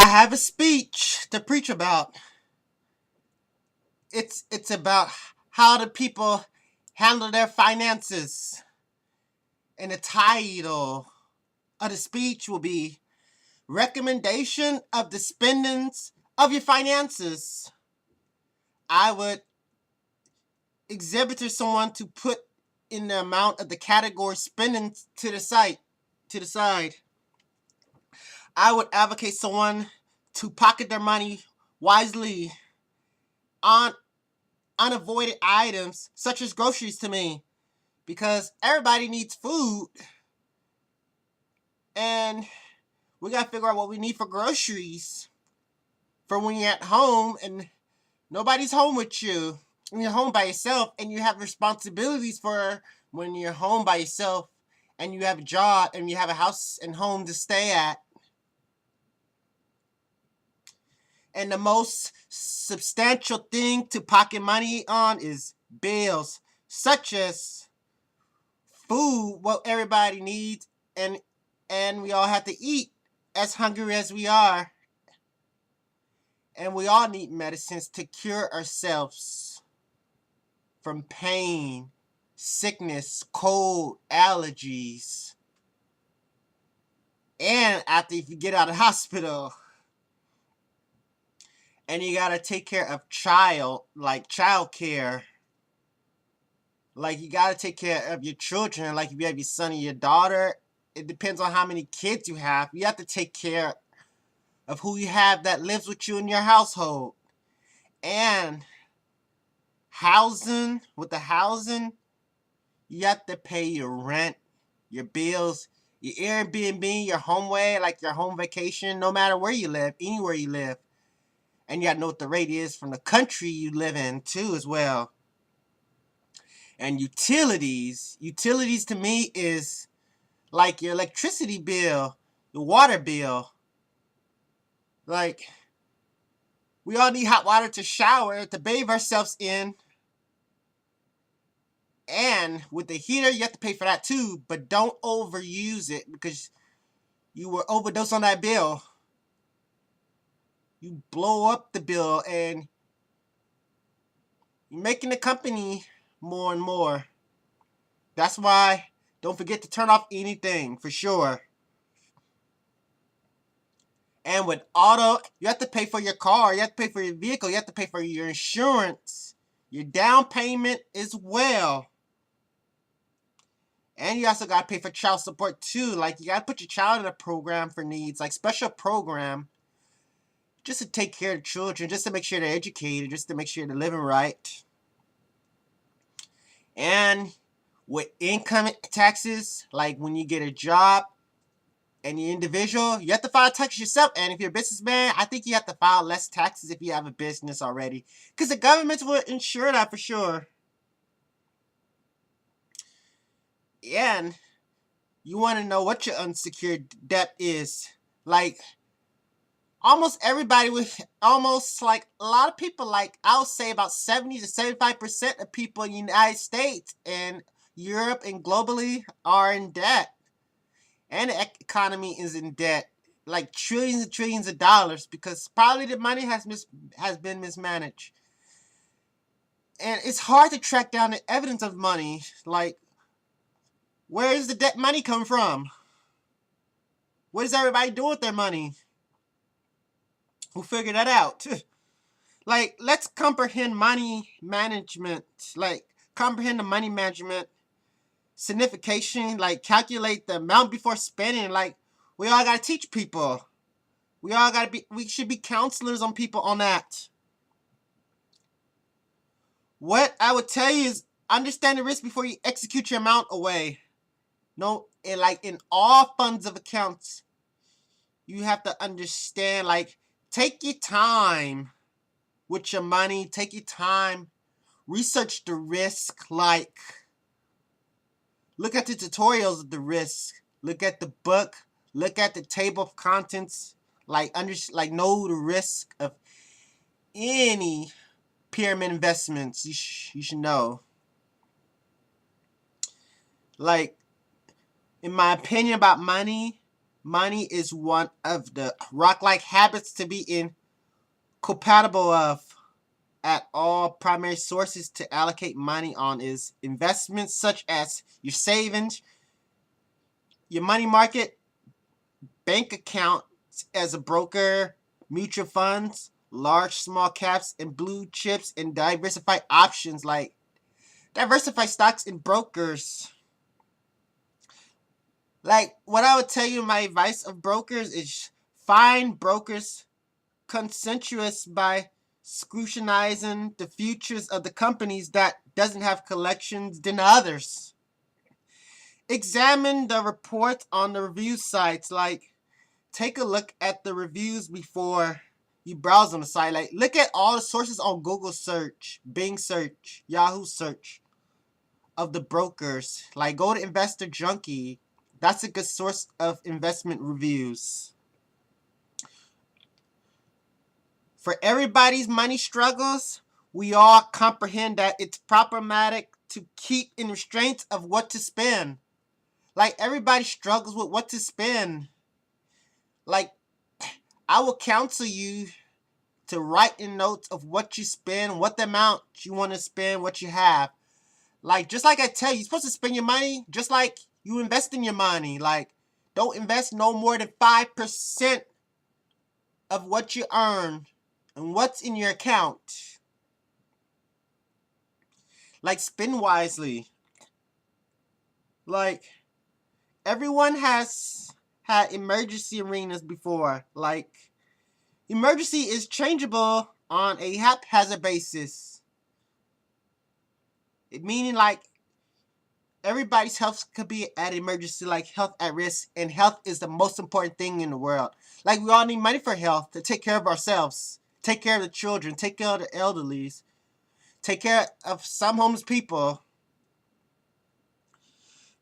I have a speech to preach about. It's about how the people handle their finances. And the title of the speech will be Recommendation of the Spendings of Your Finances. I would exhibit to someone to put in the amount of the category spending to the side. I would advocate someone to pocket their money wisely on unavoided items such as groceries to me, because everybody needs food and we gotta figure out what we need for groceries for when you're at home and nobody's home with you. When you're home by yourself and you have responsibilities for when you're home by yourself and you have a job and you have a house and home to stay at. And the most substantial thing to pocket money on is bills, such as food, what everybody needs, and we all have to eat as hungry as we are. And we all need medicines to cure ourselves from pain, sickness, cold, allergies. And after if you get out of the hospital, and you gotta take care of child care. Like you gotta take care of your children. Like if you have your son or your daughter, it depends on how many kids you have. You have to take care of who you have that lives with you in your household. And with the housing, you have to pay your rent, your bills, your Airbnb, your HomeAway, like your home vacation, no matter where you live, anywhere you live. And you got to know what the rate is from the country you live in too as well. And utilities to me is like your electricity bill, your water bill. Like we all need hot water to shower, to bathe ourselves in. And with the heater, you have to pay for that too, but don't overuse it because you will overdose on that bill. You blow up the bill and you're making the company more and more. That's why don't forget to turn off anything for sure. And with auto, you have to pay for your car, you have to pay for your vehicle, you have to pay for your insurance, your down payment as well. And you also got to pay for child support too. Like you got to put your child in a program for needs, like special program, just to take care of children, just to make sure they're educated, just to make sure they're living right. And with income taxes, like when you get a job and you're individual, you have to file taxes yourself. And if you're a businessman, I think you have to file less taxes if you have a business already, because the government will insure that for sure. And you want to know what your unsecured debt is. Like almost everybody with almost like a lot of people, like I'll say about 70 to 75% of people in the United States and Europe and globally are in debt. And the economy is in debt, like trillions and trillions of dollars, because probably the money has been mismanaged. And it's hard to track down the evidence of money. Like, where does the debt money come from? What does everybody do with their money? We'll figure that out. Like, let's comprehend money management. Like, comprehend the money management signification. Like, calculate the amount before spending. Like, we all gotta teach people. We should be counselors on people on that. What I would tell you is understand the risk before you execute your amount away. No, in all funds of accounts, you have to understand, like, take your time with your money, take your time, research the risk, like, look at the tutorials of the risk, look at the book, look at the table of contents, like, know the risk of any pyramid investments you should know. Like, in my opinion about money, money is one of the rock-like habits to be incompatible of. At all primary sources to allocate money on is investments such as your savings, your money market, bank accounts as a broker, mutual funds, large small caps and blue chips, and diversified options like diversified stocks and brokers. Like what I would tell you, my advice of brokers is find brokers consensuous by scrutinizing the futures of the companies that doesn't have collections than others. Examine the reports on the review sites. Like, take a look at the reviews before you browse on the site. Like, look at all the sources on Google search, Bing search, Yahoo search of the brokers. Like, go to Investor Junkie. That's a good source of investment reviews. For everybody's money struggles, we all comprehend that it's problematic to keep in restraints of what to spend. Like, everybody struggles with what to spend. Like, I will counsel you to write in notes of what you spend, what the amount you want to spend, what you have. Like, just like I tell you, you're supposed to spend your money just like you invest in your money. Like, don't invest no more than 5% of what you earn and what's in your account. Like, spend wisely. Like, everyone has had emergency arenas before. Like, emergency is changeable on a haphazard basis. It meaning like everybody's health could be at emergency, like health at risk, and health is the most important thing in the world. Like, we all need money for health to take care of ourselves, take care of the children, take care of the elderlies, take care of some homeless people.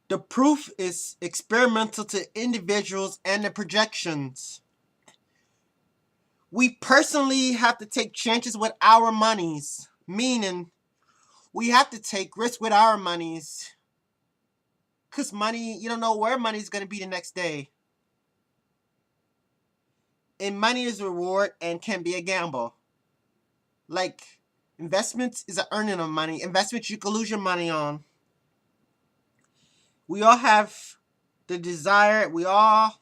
The proof is experimental to individuals and the projections. We personally have to take chances with our monies, meaning we have to take risks with our monies. Because money, you don't know where money's going to be the next day. And money is a reward and can be a gamble. Like, investments is an earning of money. Investments you can lose your money on. We all have the desire, we all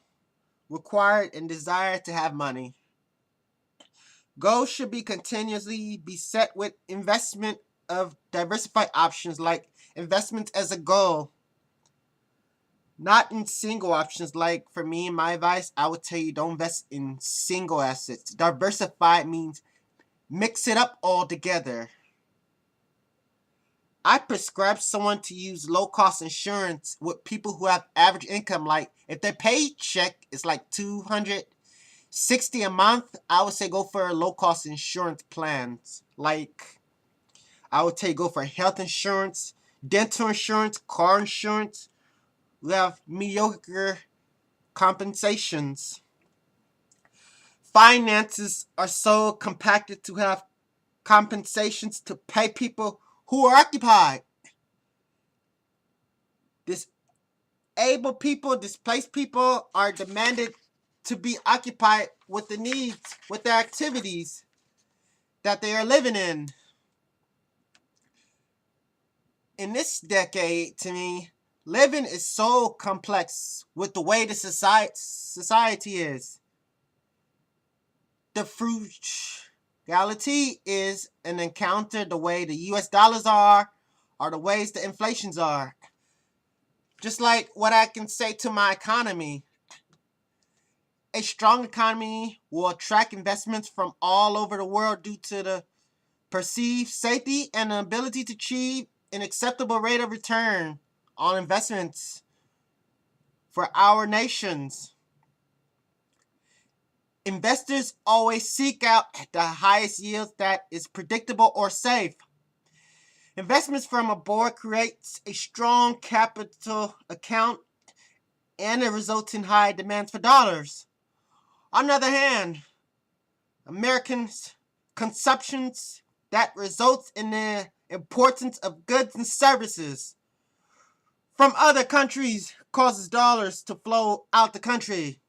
require and desire to have money. Goals should be continuously be set with investment of diversified options, like investments as a goal, not in single options. Like, for me, my advice, I would tell you don't invest in single assets. Diversified means mix it up all together. I prescribe someone to use low-cost insurance with people who have average income. Like, if their paycheck is like $260 a month, I would say go for low-cost insurance plans. Like, I would tell you go for health insurance, dental insurance, car insurance. We have mediocre compensations. Finances are so compacted to have compensations to pay people who are occupied. Disabled people, displaced people are demanded to be occupied with the needs, with the activities that they are living in. In this decade, to me, living is so complex with the way the society is. The frugality is an encounter the way the US dollars are, or the ways the inflations are. Just like what I can say to my economy. A strong economy will attract investments from all over the world due to the perceived safety and the ability to achieve an acceptable rate of return on investments for our nations. Investors always seek out the highest yield that is predictable or safe. Investments from abroad creates a strong capital account and it results in high demands for dollars. On the other hand, Americans' consumptions that results in the importance of goods and services from other countries causes dollars to flow out the country.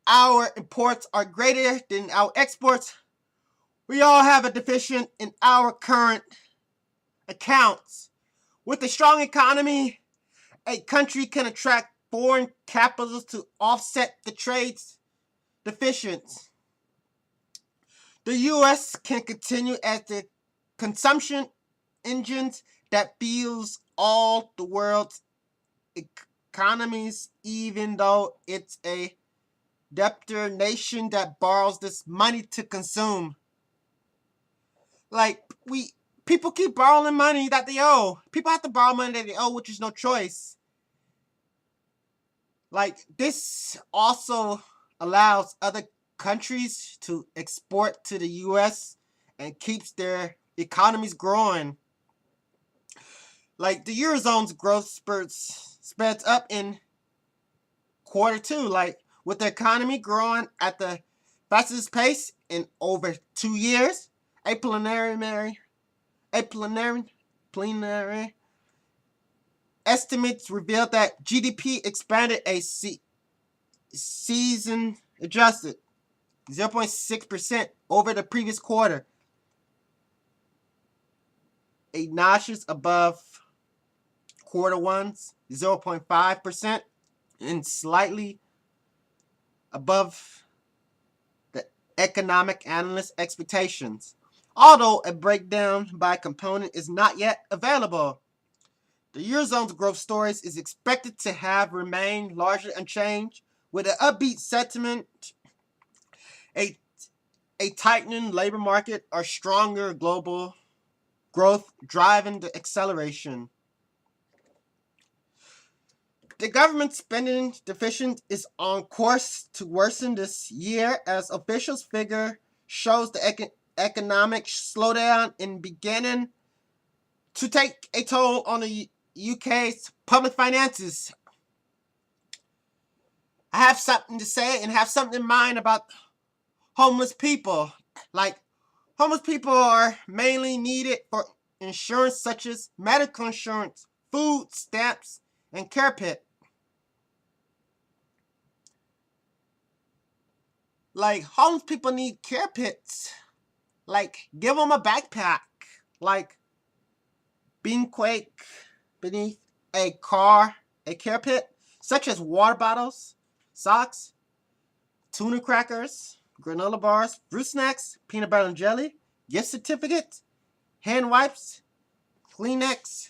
our imports are greater than our exports, we all have a deficit in our current accounts. With a strong economy, a country can attract foreign capital to offset the trade's deficits. The U.S. can continue as the consumption engines that fuels all the world's economies, even though it's a debtor nation that borrows this money to consume. Like, people keep borrowing money that they owe. People have to borrow money that they owe, which is no choice. Like, this also allows other countries to export to the US and keeps their economies growing. Like, the Eurozone's growth speds up in Q2, like, with the economy growing at the fastest pace in over 2 years. A preliminary estimates revealed that GDP expanded a season adjusted 0.6% over the previous quarter, a notches above Q1's 0.5% and slightly above the economic analyst expectations. Although a breakdown by component is not yet available, the Eurozone's growth stories is expected to have remained largely unchanged, with an upbeat sentiment, a tightening labor market, or stronger global growth driving the acceleration. The government spending deficit is on course to worsen this year, as officials figure shows the economic slowdown in beginning to take a toll on the UK's public finances. I have something to say and have something in mind about homeless people. Like, homeless people are mainly needed for insurance such as medical insurance, food stamps, and care pit. Like, homeless people need care pits. Like, give them a backpack. Like, being quake beneath a car, a care pit, such as water bottles, socks, tuna crackers, granola bars, fruit snacks, peanut butter and jelly, gift certificates, hand wipes, Kleenex,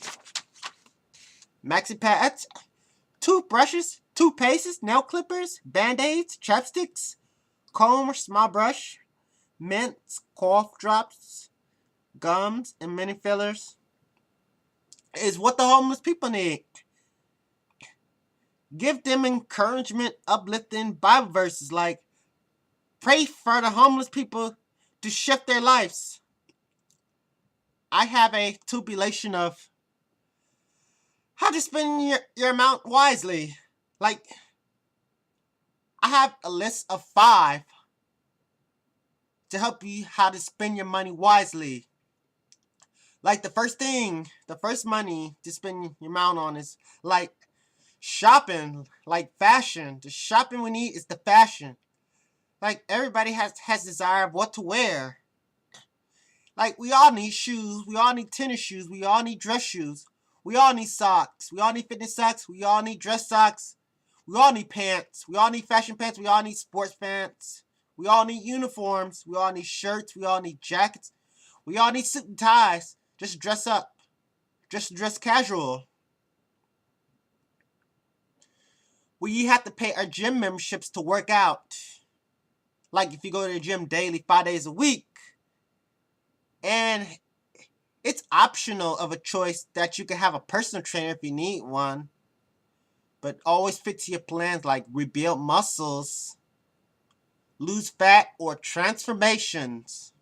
maxi pads, toothbrushes, toothpastes, nail clippers, band-aids, chapsticks, comb or small brush, mints, cough drops, gums, and many fillers is what the homeless people need. Give them encouragement, uplifting Bible verses like, pray for the homeless people to shift their lives. I have a tubulation of how to spend your amount wisely. Like, I have a list of 5 to help you how to spend your money wisely. Like, the first money to spend your amount on is like shopping, like fashion. The shopping we need is the fashion. Like, everybody has desire of what to wear. Like, we all need shoes. We all need tennis shoes. We all need dress shoes. We all need socks. We all need fitness socks. We all need dress socks. We all need pants. We all need fashion pants. We all need sports pants. We all need uniforms. We all need shirts. We all need jackets. We all need suit and ties. Just dress up. Just dress casual. We have to pay our gym memberships to work out. Like, if you go to the gym daily, 5 days a week. And it's optional of a choice that you can have a personal trainer if you need one. But always fit to your plans, like rebuild muscles, lose fat, or transformations.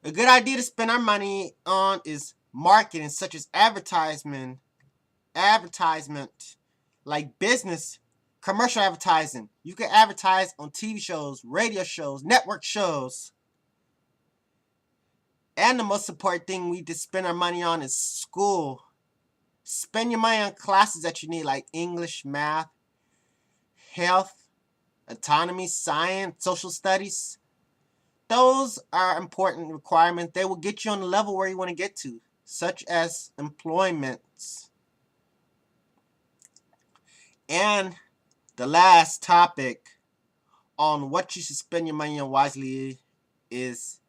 A good idea to spend our money on is marketing, such as advertisement, like business, commercial advertising. You can advertise on TV shows, radio shows, network shows. And the most important thing we just spend our money on is school. Spend your money on classes that you need, like English, math, health, autonomy, science, social studies. Those are important requirements. They will get you on the level where you want to get to, such as employment. And the last topic on what you should spend your money on wisely is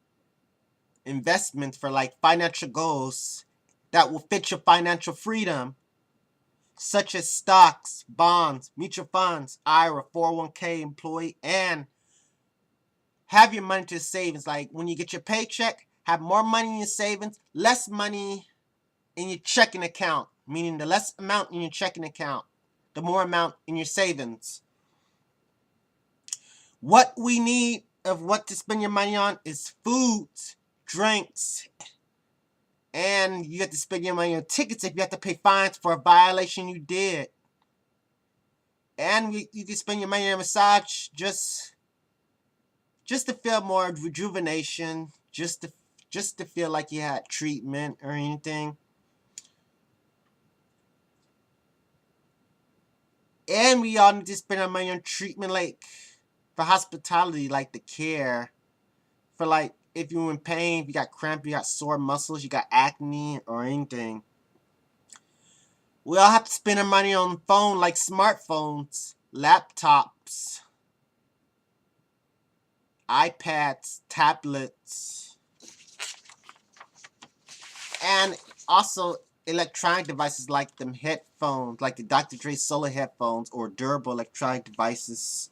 investments for like financial goals that will fit your financial freedom, such as stocks, bonds, mutual funds, IRA, 401k, employee, and have your money to savings. Like when you get your paycheck, have more money in your savings, less money in your checking account, meaning the less amount in your checking account, the more amount in your savings. What we need of what to spend your money on is foods, drinks, and you have to spend your money on tickets if you have to pay fines for a violation you did. And you can spend your money on massage just to feel more rejuvenation, just to feel like you had treatment or anything. And we all need to spend our money on treatment, like for hospitality, like the care. For like if you're in pain, if you got cramp, you got sore muscles, you got acne or anything. We all have to spend our money on phone, like smartphones, laptops, iPads, tablets, and also electronic devices like them headphones, like the Dr. Dre Solar headphones or durable electronic devices.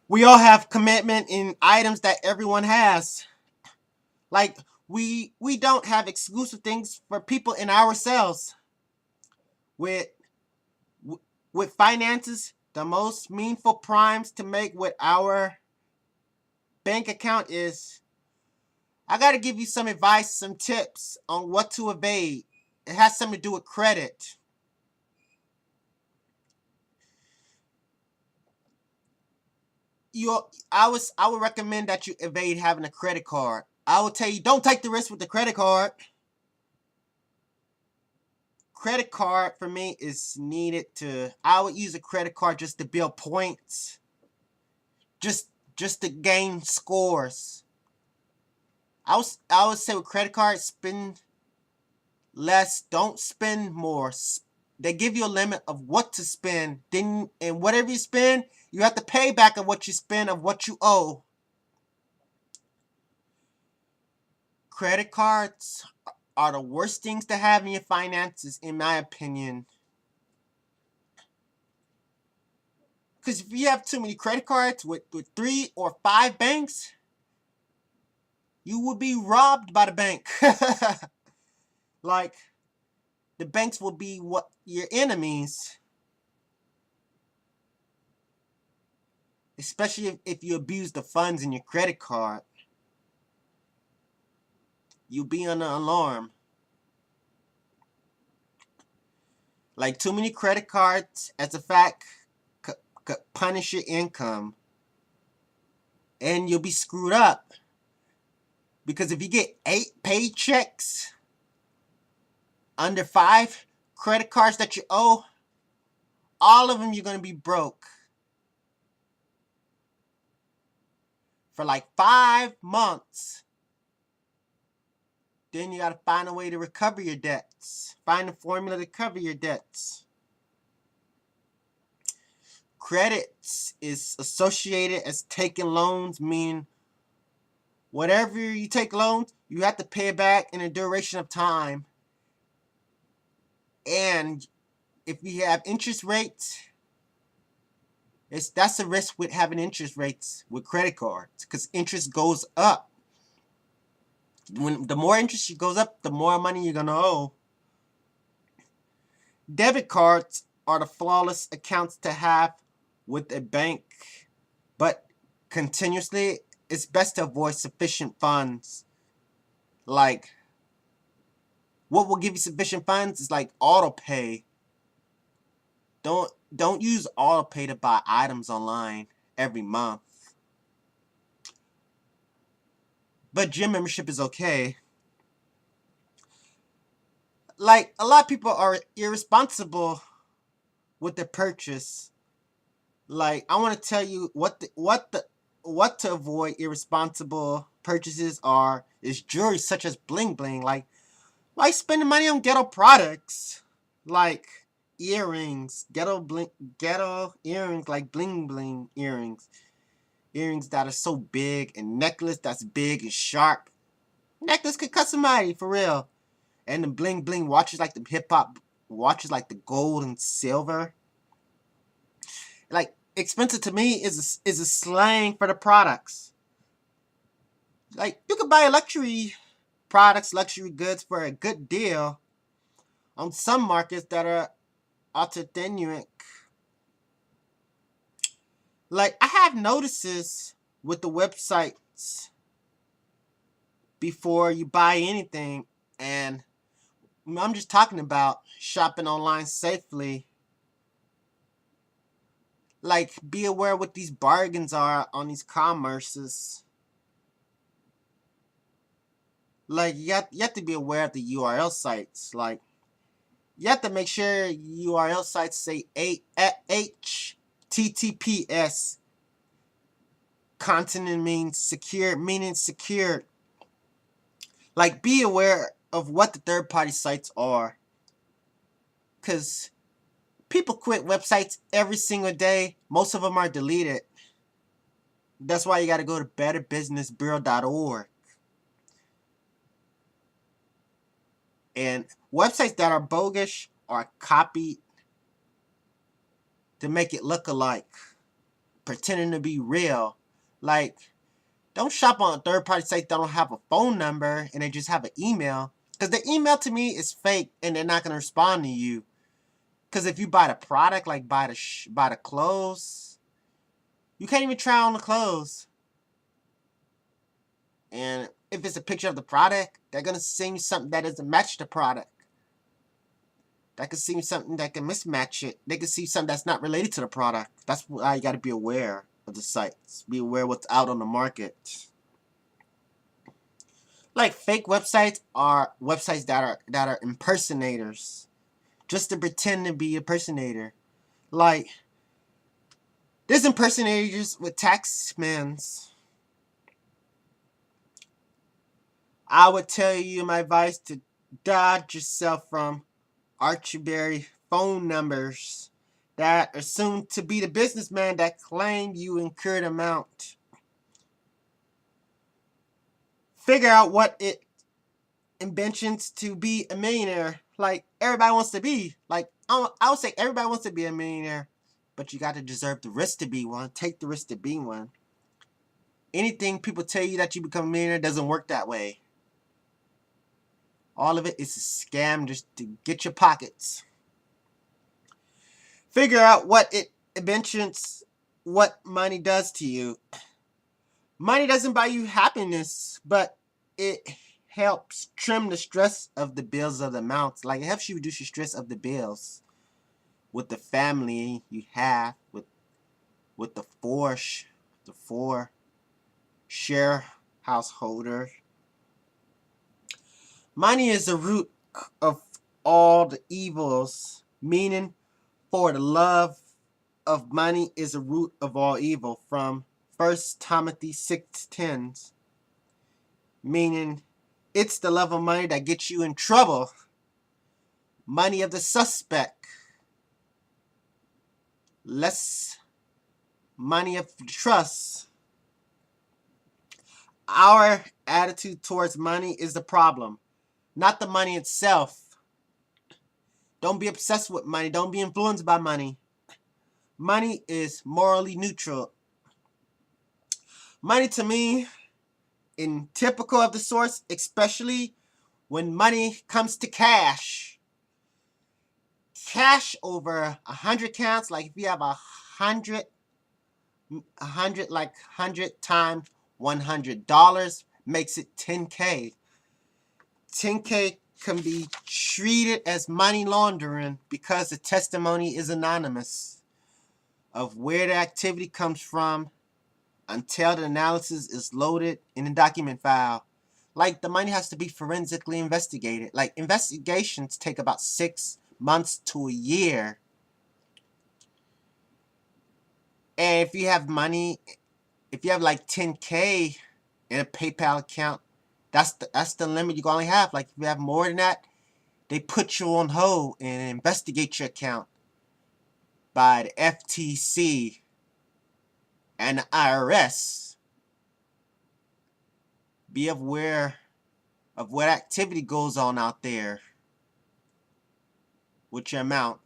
We all have commitment in items that everyone has. Like we don't have exclusive things for people in ourselves. With with finances, the most meaningful primes to make with our bank account is I got to give you some advice, some tips on what to evade. It has something to do with credit. I would recommend that you evade having a credit card. I would tell you don't take the risk with the credit card. Credit card for me is needed to. I would use a credit card just to build points, just to gain scores. I would say with credit cards, spend less, don't spend more. They give you a limit of what to spend. Then, and whatever you spend, you have to pay back of what you spend of what you owe. Credit cards are the worst things to have in your finances, in my opinion. Because if you have too many credit cards with 3 or 5 banks, you will be robbed by the bank. Like, the banks will be what your enemies. Especially if you abuse the funds in your credit card. You'll be on the alarm. Like too many credit cards, as a fact, could punish your income. And you'll be screwed up. Because if you get 8 paychecks, under 5 credit cards that you owe, all of them you're going to be broke. For like 5 months. Then you got to find a way to recover your debts. Find a formula to cover your debts. Credit is associated as taking loans, meaning whatever you take loans, you have to pay it back in a duration of time. And if you have interest rates, that's a risk with having interest rates with credit cards, because interest goes up. When the more interest goes up, the more money you're going to owe. Debit cards are the flawless accounts to have with a bank, but continuously, it's best to avoid sufficient funds. Like, what will give you sufficient funds is like auto pay. Don't use auto pay to buy items online every month. But gym membership is okay. Like, a lot of people are irresponsible with the purchase. Like, I want to tell you what to avoid irresponsible purchases are is jewelry such as bling bling. Like, why spending money on ghetto products? Like earrings, ghetto earrings, like bling bling earrings. Earrings that are so big, and necklace that's big and sharp. Necklace could cut somebody for real. And the bling bling watches, like the hip hop watches, like the gold and silver. Like, expensive to me is a slang for the products. Like, you could buy luxury products, luxury goods for a good deal on some markets that are authentic. Like, I have notices with the websites before you buy anything, and I'm just talking about shopping online safely. Like, be aware what these bargains are on these commerces. Like, you have to be aware of the URL sites. Like, you have to make sure URL sites say HTTPS. Content means secure, meaning secure. Like, be aware of what the third party sites are. Because people quit websites every single day. Most of them are deleted. That's why you got to go to betterbusinessbureau.org. And websites that are bogus are copied to make it look alike, pretending to be real. Like, don't shop on third-party sites that don't have a phone number and they just have an email. Because the email to me is fake and they're not going to respond to you. Because if you buy the product, like buy the clothes, you can't even try on the clothes. And if it's a picture of the product, they're going to send you something that doesn't match the product. That could see something that can mismatch it. They could see something that's not related to the product. That's why you got to be aware of the sites. Be aware what's out on the market. Like, fake websites are websites that are impersonators, just to pretend to be impersonator. Like, there's impersonators with taxmans. I would tell you my advice to dodge yourself from arbitrary phone numbers that are soon to be the businessman that claim you incurred amount. Figure out what it inventions to be a millionaire. Like, everybody wants to be. Like, I would say everybody wants to be a millionaire, but you got to deserve the risk to be one. Take the risk to be one. Anything people tell you that you become a millionaire doesn't work that way. All of it is a scam just to get your pockets. Figure out what it inventions, what money does to you. Money doesn't buy you happiness, but it helps trim the stress of the bills of the amounts. Like, it helps you reduce your stress of the bills with the family you have, with the four share householder. Money is the root of all the evils, meaning for the love of money is the root of all evil, from 1 Timothy 6:10, meaning it's the love of money that gets you in trouble. Money of the suspect. Less money of trust. Our attitude towards money is the problem, not the money itself. Don't be obsessed with money. Don't be influenced by money. Money is morally neutral. Money to me, in typical of the source, especially when money comes to cash. Cash over 100 counts, like if you have 100 like 100 times $100 makes it 10K. 10K can be treated as money laundering because the testimony is anonymous of where the activity comes from until the analysis is loaded in a document file. Like, the money has to be forensically investigated. Like, investigations take about 6 months to a year. And if you have money, if you have like 10K in a PayPal account, that's the limit you can only have. Like if you have more than that, they put you on hold and investigate your account by the FTC and the IRS. Be aware of what activity goes on out there with your amount.